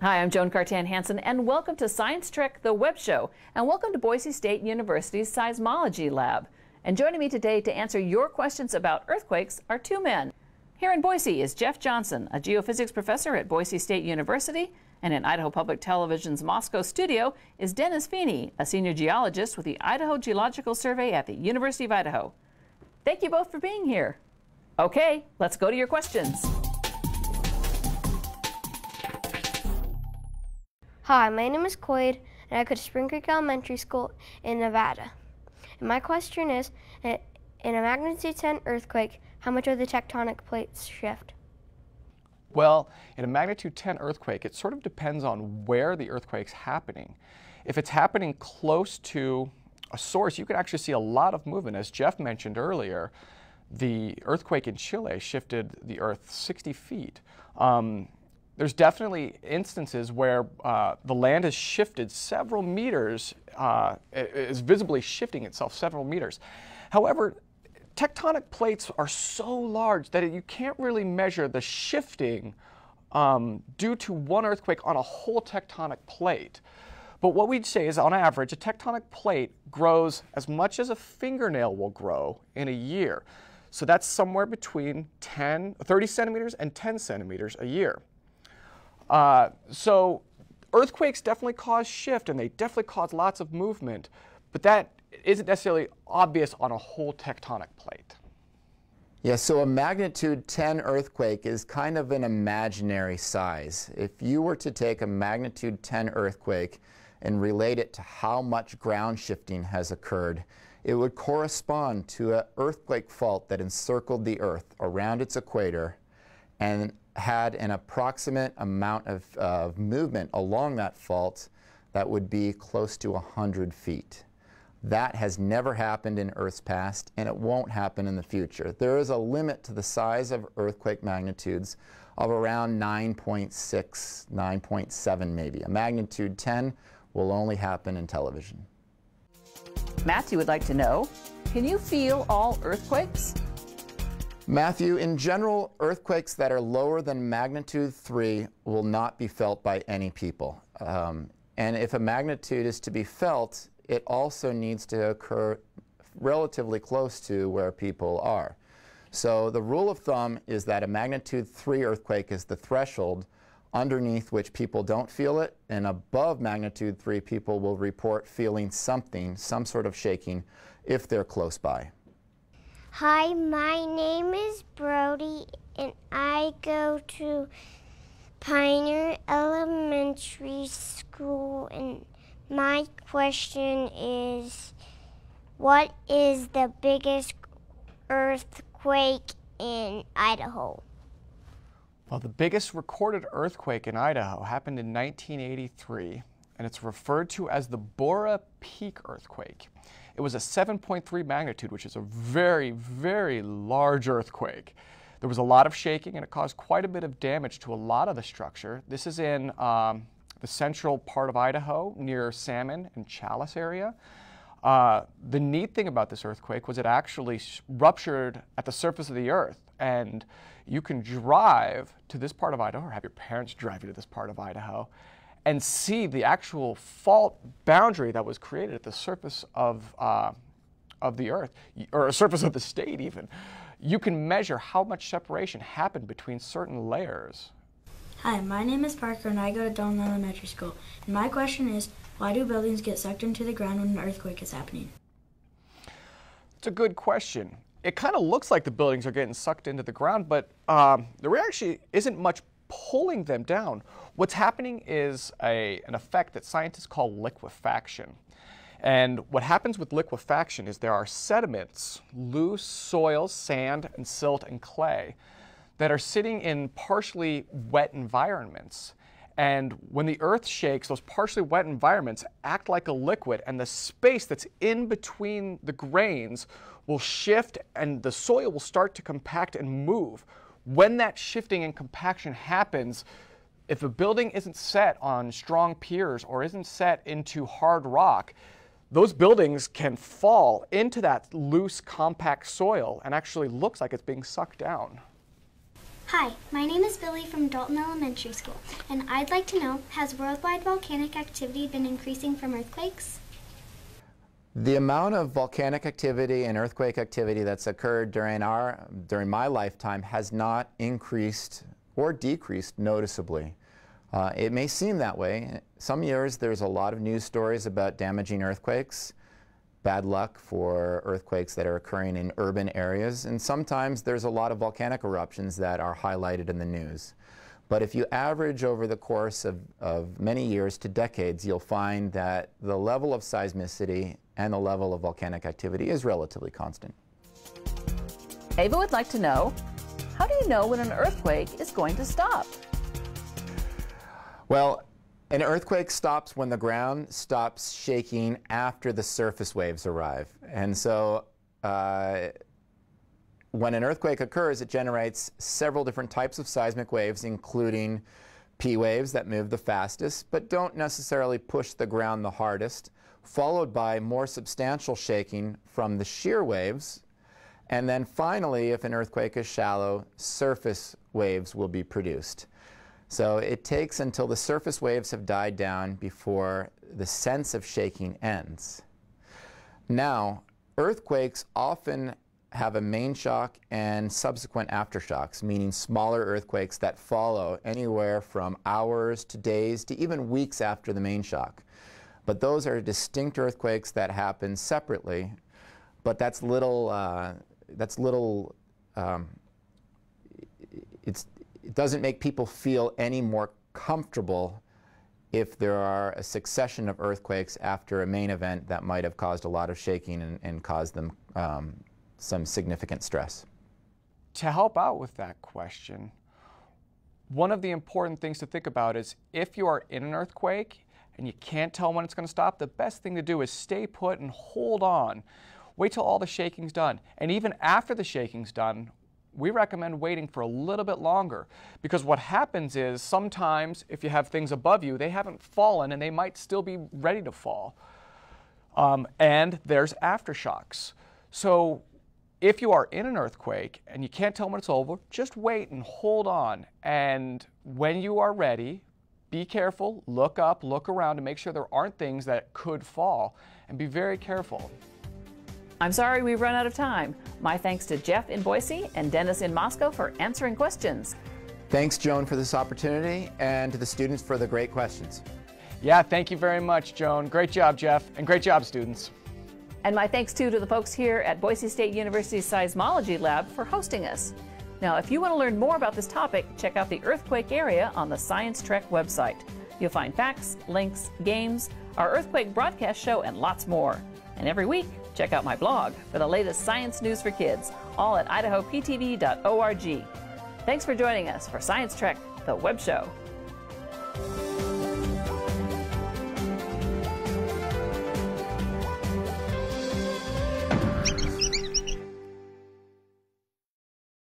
Hi, I'm Joan Cartan-Hansen, and welcome to Science Trek, the web show, and welcome to Boise State University's Seismology Lab. And joining me today to answer your questions about earthquakes are two men. Here in Boise is Jeff Johnson, a geophysics professor at Boise State University, and in Idaho Public Television's Moscow studio is Dennis Feeney, a senior geologist with the Idaho Geological Survey at the University of Idaho. Thank you both for being here. Okay, let's go to your questions. Hi, my name is Coyd, and I go to Spring Creek Elementary School in Nevada. And my question is, in a magnitude 10 earthquake, how much of the tectonic plates shift? Well, in a magnitude 10 earthquake, it sort of depends on where the earthquake's happening. If it's happening close to a source, you can actually see a lot of movement. As Jeff mentioned earlier, the earthquake in Chile shifted the Earth 60 feet. There's definitely instances where the land has shifted several meters, is visibly shifting itself several meters. However, tectonic plates are so large that you can't really measure the shifting due to one earthquake on a whole tectonic plate. But what we'd say is, on average, a tectonic plate grows as much as a fingernail will grow in a year. So that's somewhere between 30 centimeters and 10 centimeters a year. So earthquakes definitely cause shift, and they definitely cause lots of movement, but that isn't necessarily obvious on a whole tectonic plate. Yeah, so a magnitude 10 earthquake is kind of an imaginary size. If you were to take a magnitude 10 earthquake and relate it to how much ground shifting has occurred, it would correspond to an earthquake fault that encircled the Earth around its equator and had an approximate amount of movement along that fault that would be close to 100 feet. That has never happened in Earth's past, and it won't happen in the future. There is a limit to the size of earthquake magnitudes of around 9.6, 9.7 maybe. A magnitude 10 will only happen in television. Matthew would like to know, can you feel all earthquakes? Matthew, in general, earthquakes that are lower than magnitude 3 will not be felt by any people. And if a magnitude is to be felt, it also needs to occur relatively close to where people are. So the rule of thumb is that a magnitude 3 earthquake is the threshold underneath which people don't feel it, and above magnitude 3 people will report feeling something, some sort of shaking, if they're close by. Hi, my name is Brody, and I go to Pioneer Elementary School, and my question is, what is the biggest earthquake in Idaho? Well, the biggest recorded earthquake in Idaho happened in 1983, and it's referred to as the Bora Peak earthquake. It was a 7.3 magnitude, which is a very, very large earthquake. There was a lot of shaking, and it caused quite a bit of damage to a lot of the structure. This is in the central part of Idaho, near Salmon and Chalice area. The neat thing about this earthquake was it actually ruptured at the surface of the Earth, and you can drive to this part of Idaho, or have your parents drive you to this part of Idaho, and see the actual fault boundary that was created at the surface of the Earth, or a surface of the state even. You can measure how much separation happened between certain layers. Hi, my name is Parker, and I go to Dalton Elementary School. And my question is, why do buildings get sucked into the ground when an earthquake is happening? It's a good question. It kind of looks like the buildings are getting sucked into the ground, but there actually isn't much pulling them down. What's happening is an effect that scientists call liquefaction. And what happens with liquefaction is there are sediments, loose soil, sand, and silt and clay, that are sitting in partially wet environments. And when the Earth shakes, those partially wet environments act like a liquid, and the space that's in between the grains will shift, and the soil will start to compact and move. When that shifting and compaction happens, if a building isn't set on strong piers or isn't set into hard rock, those buildings can fall into that loose, compact soil and actually looks like it's being sucked down. Hi, my name is Billy from Dalton Elementary School, and I'd like to know, has worldwide volcanic activity been increasing from earthquakes? The amount of volcanic activity and earthquake activity that's occurred during my lifetime has not increased or decreased noticeably. It may seem that way. Some years there's a lot of news stories about damaging earthquakes, bad luck for earthquakes that are occurring in urban areas, and sometimes there's a lot of volcanic eruptions that are highlighted in the news. But if you average over the course of many years to decades, you'll find that the level of seismicity and the level of volcanic activity is relatively constant. Ava would like to know, how do you know when an earthquake is going to stop? Well, an earthquake stops when the ground stops shaking after the surface waves arrive. And so when an earthquake occurs, it generates several different types of seismic waves, including P waves that move the fastest, but don't necessarily push the ground the hardest, followed by more substantial shaking from the shear waves. And then finally, if an earthquake is shallow, surface waves will be produced. So it takes until the surface waves have died down before the sense of shaking ends. Now, earthquakes often have a main shock and subsequent aftershocks, meaning smaller earthquakes that follow anywhere from hours to days to even weeks after the main shock. But those are distinct earthquakes that happen separately, but it doesn't make people feel any more comfortable if there are a succession of earthquakes after a main event that might have caused a lot of shaking and caused them some significant stress. To help out with that question, one of the important things to think about is if you are in an earthquake and you can't tell when it's going to stop, the best thing to do is stay put and hold on. Wait till all the shaking's done. And even after the shaking's done, we recommend waiting for a little bit longer, because what happens is sometimes if you have things above you, they haven't fallen and they might still be ready to fall. And there's aftershocks. So if you are in an earthquake and you can't tell when it's over, just wait and hold on. And when you are ready, be careful, look up, look around to make sure there aren't things that could fall, and be very careful. I'm sorry we've run out of time. My thanks to Jeff in Boise and Dennis in Moscow for answering questions. Thanks, Joan, for this opportunity, and to the students for the great questions. Yeah, thank you very much, Joan. Great job, Jeff, and great job, students. And my thanks too to the folks here at Boise State University's Seismology Lab for hosting us. Now, if you want to learn more about this topic, check out the earthquake area on the Science Trek website. You'll find facts, links, games, our earthquake broadcast show, and lots more. And every week, check out my blog for the latest science news for kids, all at idahoptv.org. Thanks for joining us for Science Trek, the web show.